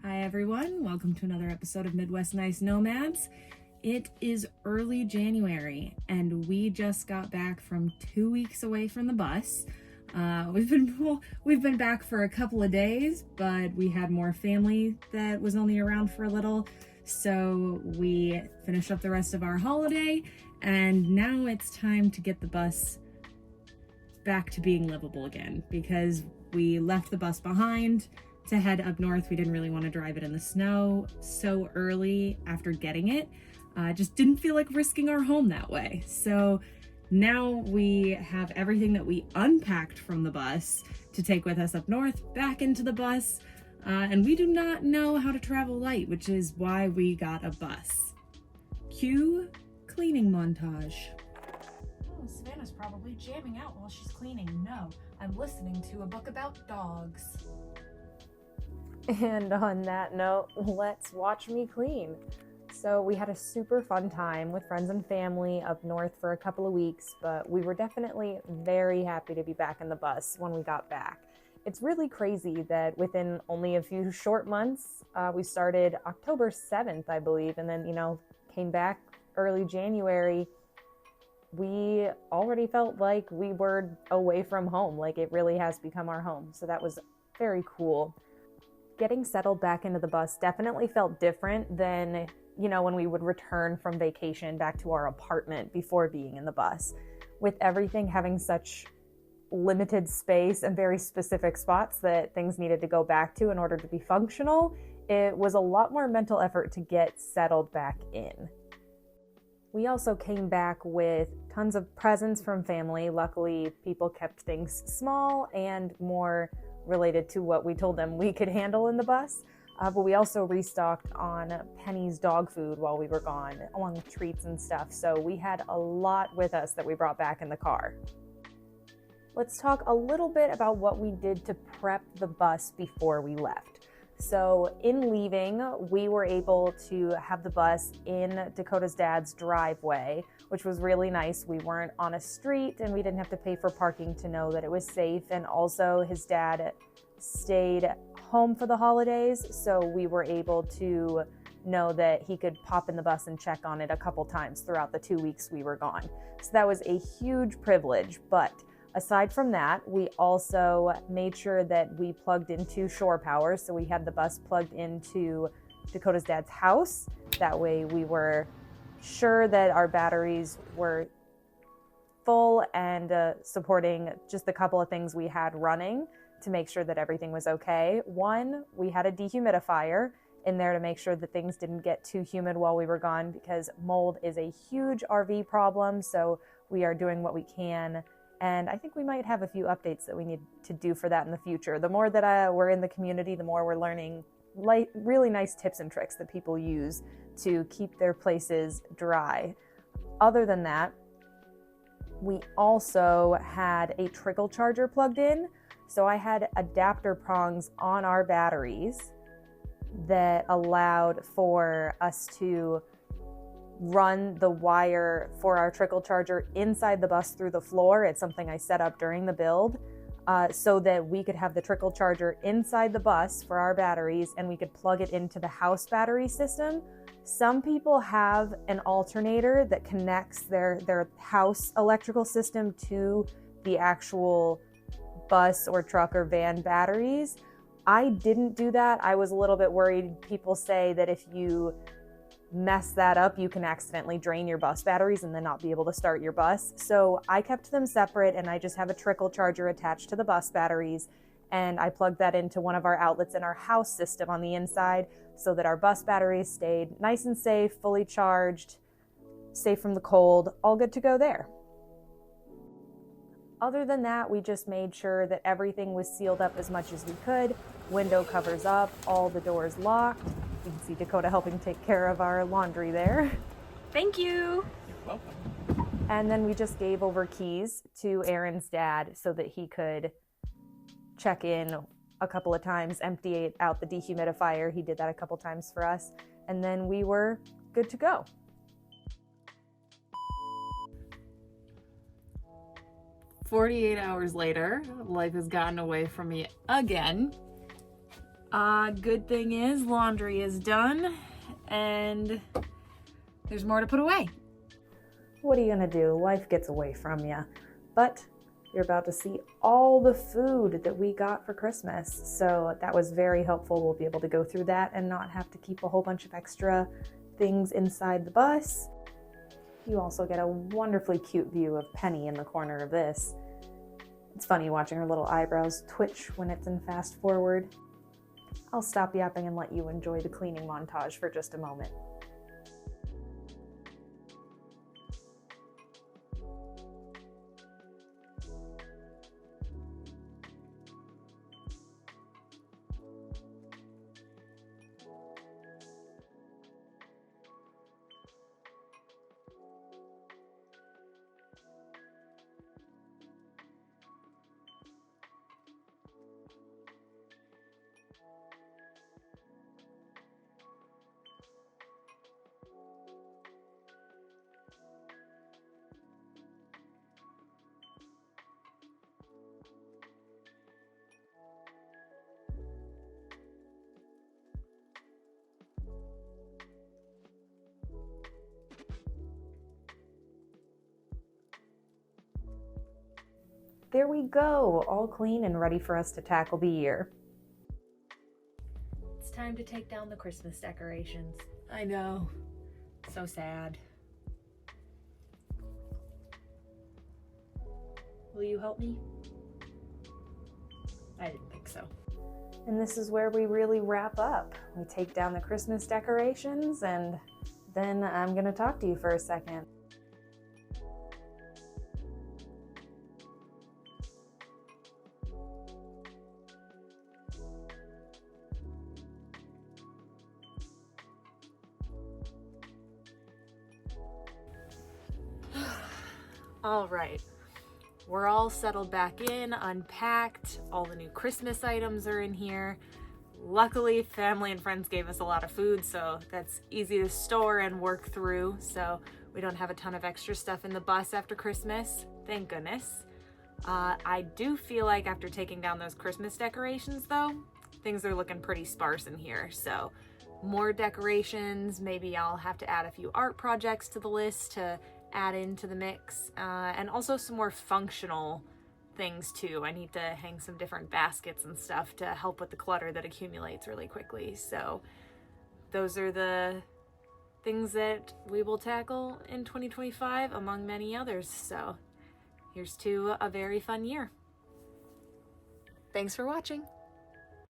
Hi everyone, welcome to another episode of Midwest Nice Nomads. It is early January and we just got back from 2 weeks away from the bus. We've been back for a couple of days, but we had more family that was only around for a little, so we finished up the rest of our holiday, and now it's time to get the bus back to being livable again, because we left the bus behind to head up north. We didn't really want to drive it in the snow so early after getting it. Just didn't feel like risking our home that way. So now we have everything that we unpacked from the bus to take with us up north back into the bus. And we do not know how to travel light, which is why we got a bus. Cue cleaning montage. Oh, Savannah's probably jamming out while she's cleaning. No, I'm listening to a book about dogs. And on that note, let's watch me clean. So we had a super fun time with friends and family up north for a couple of weeks, but we were definitely very happy to be back in the bus when we got back. It's really crazy that within only a few short months, we started October 7th, I believe, and then, came back early January. We already felt like we were away from home, like it really has become our home. So that was very cool. Getting settled back into the bus definitely felt different than, when we would return from vacation back to our apartment before being in the bus. With everything having such limited space and very specific spots that things needed to go back to in order to be functional, it was a lot more mental effort to get settled back in. We also came back with tons of presents from family. Luckily, people kept things small and more related to what we told them we could handle in the bus. But we also restocked on Penny's dog food while we were gone, along with treats and stuff. So we had a lot with us that we brought back in the car. Let's talk a little bit about what we did to prep the bus before we left. So in leaving, we were able to have the bus in Dakota's dad's driveway, which was really nice. We weren't on a street and we didn't have to pay for parking to know that it was safe. And also his dad stayed home for the holidays, so we were able to know that he could pop in the bus and check on it a couple times throughout the 2 weeks we were gone. So that was a huge privilege. But aside from that, we also made sure that we plugged into shore power. So we had the bus plugged into Dakota's dad's house. That way we were sure that our batteries were full and supporting just a couple of things we had running to make sure that everything was okay. One, we had a dehumidifier in there to make sure that things didn't get too humid while we were gone, because mold is a huge RV problem. So we are doing what we can. And I think we might have a few updates that we need to do for that in the future. The more that we're in the community, the more we're learning really nice tips and tricks that people use to keep their places dry. Other than that, we also had a trickle charger plugged in. So I had adapter prongs on our batteries that allowed for us to run the wire for our trickle charger inside the bus through the floor. It's something I set up during the build so that we could have the trickle charger inside the bus for our batteries, and we could plug it into the house battery system. Some people have an alternator that connects their house electrical system to the actual bus or truck or van batteries. I didn't do that. I was a little bit worried. People say that if you mess that up, you can accidentally drain your bus batteries and then not be able to start your bus. So I kept them separate, and I just have a trickle charger attached to the bus batteries, and I plugged that into one of our outlets in our house system on the inside so that our bus batteries stayed nice and safe, fully charged, safe from the cold, all good to go there. Other than that, we just made sure that everything was sealed up as much as we could. Window covers up, all the doors locked. You can see Dakota helping take care of our laundry there. Thank you. You're welcome. And then we just gave over keys to Aaron's dad so that he could check in a couple of times, empty out the dehumidifier. He did that a couple times for us. And then we were good to go. 48 hours later, life has gotten away from me again. Good thing is laundry is done and there's more to put away. What are you gonna do? Life gets away from you. But you're about to see all the food that we got for Christmas. So that was very helpful. We'll be able to go through that and not have to keep a whole bunch of extra things inside the bus. You also get a wonderfully cute view of Penny in the corner of this. It's funny watching her little eyebrows twitch when it's in fast forward. I'll stop yapping and let you enjoy the cleaning montage for just a moment. There we go, all clean and ready for us to tackle the year. It's time to take down the Christmas decorations. I know. So sad. Will you help me? I didn't think so. And this is where we really wrap up. We take down the Christmas decorations and then I'm gonna talk to you for a second. All right, we're all settled back in, unpacked. All the new Christmas items are in here. Luckily, family and friends gave us a lot of food, so that's easy to store and work through. So we don't have a ton of extra stuff in the bus after Christmas, thank goodness. I do feel like after taking down those Christmas decorations though, things are looking pretty sparse in here. So more decorations, maybe I'll have to add a few art projects to the list to add into the mix, and also some more functional things too. I need to hang some different baskets and stuff to help with the clutter that accumulates really quickly. So those are the things that we will tackle in 2025 among many others. So here's to a very fun year. Thanks for watching.